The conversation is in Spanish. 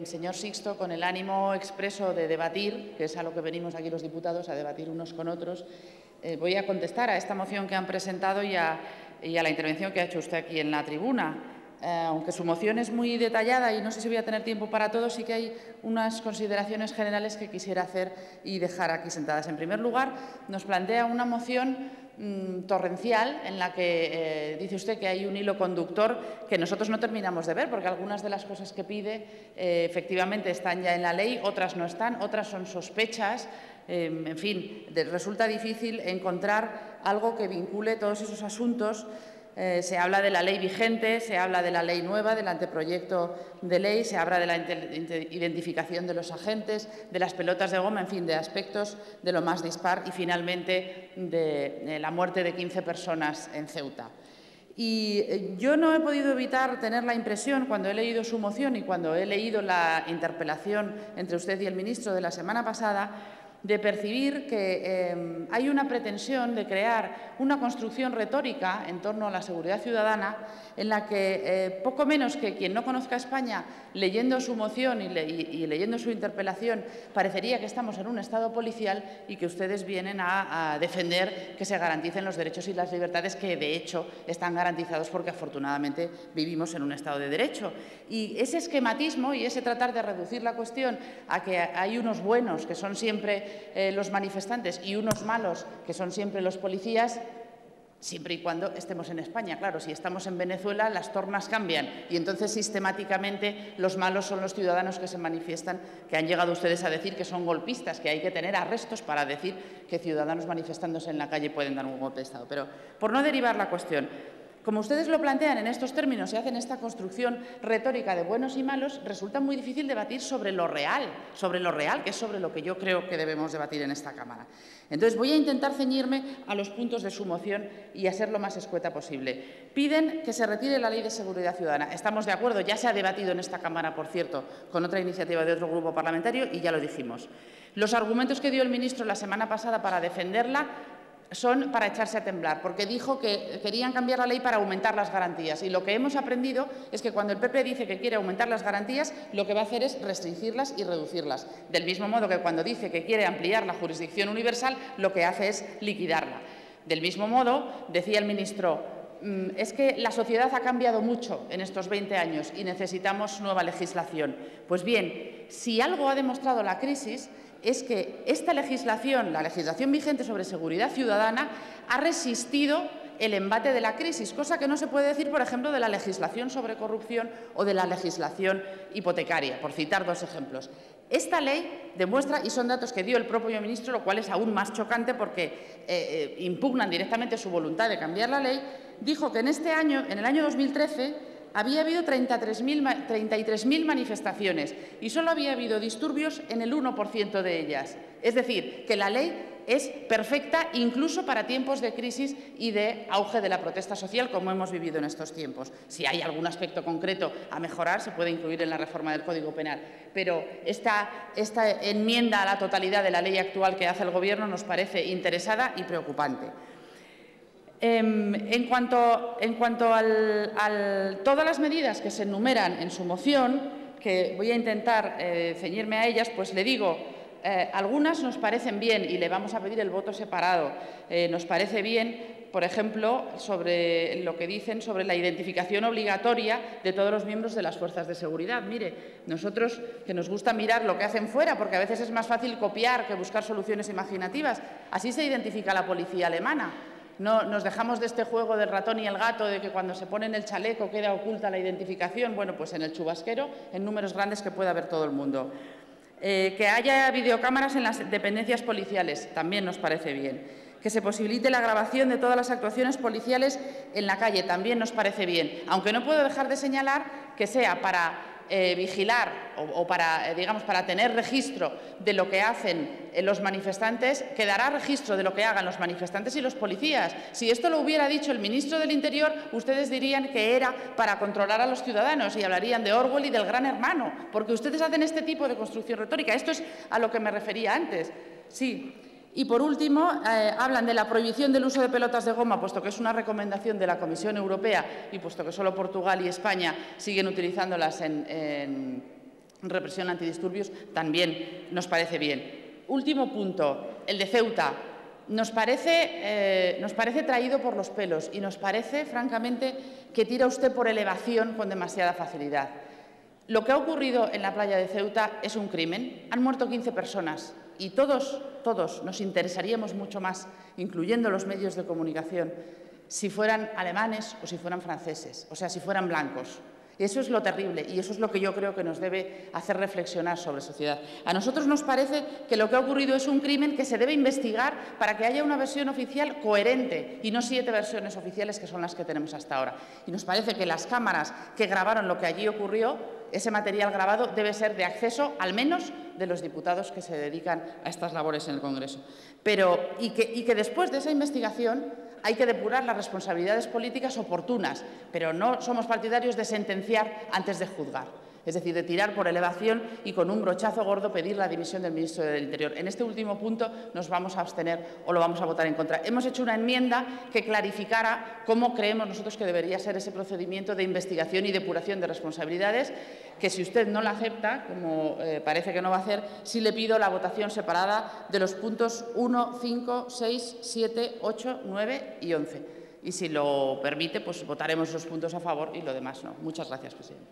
Señor Sixto, con el ánimo expreso de debatir, que es a lo que venimos aquí los diputados, a debatir unos con otros, voy a contestar a esta moción que han presentado y a la intervención que ha hecho usted aquí en la tribuna. Aunque su moción es muy detallada y no sé si voy a tener tiempo para todo, sí que hay unas consideraciones generales que quisiera hacer y dejar aquí sentadas. En primer lugar, nos plantea una moción torrencial en la que dice usted que hay un hilo conductor que nosotros no terminamos de ver, porque algunas de las cosas que pide efectivamente están ya en la ley, otras no están, otras son sospechas. En fin, resulta difícil encontrar algo que vincule todos esos asuntos. Se habla de la ley vigente, se habla de la ley nueva, del anteproyecto de ley, se habla de la identificación de los agentes, de las pelotas de goma, en fin, de aspectos de lo más dispar y, finalmente, de la muerte de 15 personas en Ceuta. Y yo no he podido evitar tener la impresión, cuando he leído su moción y cuando he leído la interpelación entre usted y el ministro de la semana pasada, de percibir que hay una pretensión de crear una construcción retórica en torno a la seguridad ciudadana en la que poco menos que quien no conozca España, leyendo su moción y leyendo su interpelación, parecería que estamos en un Estado policial y que ustedes vienen a defender que se garanticen los derechos y las libertades que, de hecho, están garantizados porque, afortunadamente, vivimos en un Estado de Derecho. Y ese esquematismo y ese tratar de reducir la cuestión a que hay unos buenos, que son siempre los manifestantes, y unos malos, que son siempre los policías, siempre y cuando estemos en España. Claro, si estamos en Venezuela, las tornas cambian y entonces sistemáticamente los malos son los ciudadanos que se manifiestan, que han llegado ustedes a decir que son golpistas, que hay que tener arrestos para decir que ciudadanos manifestándose en la calle pueden dar un golpe de Estado. Pero, por no derivar la cuestión, como ustedes lo plantean en estos términos y hacen esta construcción retórica de buenos y malos, resulta muy difícil debatir sobre lo real, que es sobre lo que yo creo que debemos debatir en esta Cámara. Entonces, voy a intentar ceñirme a los puntos de su moción y a ser lo más escueta posible. Piden que se retire la Ley de Seguridad Ciudadana. Estamos de acuerdo, ya se ha debatido en esta Cámara, por cierto, con otra iniciativa de otro grupo parlamentario y ya lo dijimos. Los argumentos que dio el ministro la semana pasada para defenderla son para echarse a temblar, porque dijo que querían cambiar la ley para aumentar las garantías. Y lo que hemos aprendido es que cuando el PP dice que quiere aumentar las garantías, lo que va a hacer es restringirlas y reducirlas. Del mismo modo que cuando dice que quiere ampliar la jurisdicción universal, lo que hace es liquidarla. Del mismo modo, decía el ministro, es que la sociedad ha cambiado mucho en estos 20 años y necesitamos nueva legislación. Pues bien, si algo ha demostrado la crisis es que esta legislación, la legislación vigente sobre seguridad ciudadana, ha resistido el embate de la crisis, cosa que no se puede decir, por ejemplo, de la legislación sobre corrupción o de la legislación hipotecaria, por citar dos ejemplos. Esta ley demuestra, y son datos que dio el propio ministro, lo cual es aún más chocante porque impugnan directamente su voluntad de cambiar la ley, dijo que en el año 2013, había habido 33.000 manifestaciones y solo había habido disturbios en el 1% de ellas. Es decir, que la ley es perfecta incluso para tiempos de crisis y de auge de la protesta social, como hemos vivido en estos tiempos. Si hay algún aspecto concreto a mejorar, se puede incluir en la reforma del Código Penal. Pero esta enmienda a la totalidad de la ley actual que hace el Gobierno nos parece interesada y preocupante. En cuanto a todas las medidas que se enumeran en su moción, que voy a intentar ceñirme a ellas, pues le digo, algunas nos parecen bien y le vamos a pedir el voto separado. Nos parece bien, por ejemplo, sobre lo que dicen sobre la identificación obligatoria de todos los miembros de las fuerzas de seguridad. Mire, nosotros que nos gusta mirar lo que hacen fuera, porque a veces es más fácil copiar que buscar soluciones imaginativas, así se identifica la policía alemana. No nos dejamos de este juego del ratón y el gato, de que cuando se ponen el chaleco queda oculta la identificación. Bueno, pues en el chubasquero, en números grandes que pueda ver todo el mundo. Que haya videocámaras en las dependencias policiales, también nos parece bien. Que se posibilite la grabación de todas las actuaciones policiales en la calle, también nos parece bien. Aunque no puedo dejar de señalar que sea para vigilar o para, digamos, para tener registro de lo que hacen los manifestantes, quedará registro de lo que hagan los manifestantes y los policías. Si esto lo hubiera dicho el ministro del Interior, ustedes dirían que era para controlar a los ciudadanos y hablarían de Orwell y del Gran Hermano, porque ustedes hacen este tipo de construcción retórica. Esto es a lo que me refería antes. Sí. Y, por último, hablan de la prohibición del uso de pelotas de goma, puesto que es una recomendación de la Comisión Europea y puesto que solo Portugal y España siguen utilizándolas en represión antidisturbios, también nos parece bien. Último punto, el de Ceuta. Nos parece traído por los pelos y nos parece, francamente, que tira usted por elevación con demasiada facilidad. Lo que ha ocurrido en la playa de Ceuta es un crimen. Han muerto 15 personas y todos nos interesaríamos mucho más, incluyendo los medios de comunicación, si fueran alemanes o si fueran franceses, o sea, si fueran blancos. Eso es lo terrible y eso es lo que yo creo que nos debe hacer reflexionar sobre sociedad. A nosotros nos parece que lo que ha ocurrido es un crimen que se debe investigar para que haya una versión oficial coherente y no 7 versiones oficiales que son las que tenemos hasta ahora. Y nos parece que las cámaras que grabaron lo que allí ocurrió, ese material grabado debe ser de acceso, al menos, de los diputados que se dedican a estas labores en el Congreso. Y que después de esa investigación hay que depurar las responsabilidades políticas oportunas, pero no somos partidarios de sentenciar antes de juzgar, es decir, de tirar por elevación y con un brochazo gordo pedir la dimisión del ministro del Interior. En este último punto nos vamos a abstener o lo vamos a votar en contra. Hemos hecho una enmienda que clarificara cómo creemos nosotros que debería ser ese procedimiento de investigación y depuración de responsabilidades, que si usted no la acepta, como parece que no va a hacer, sí le pido la votación separada de los puntos 1, 5, 6, 7, 8, 9 y 11. Y si lo permite, pues votaremos los puntos a favor y lo demás no. Muchas gracias, presidente.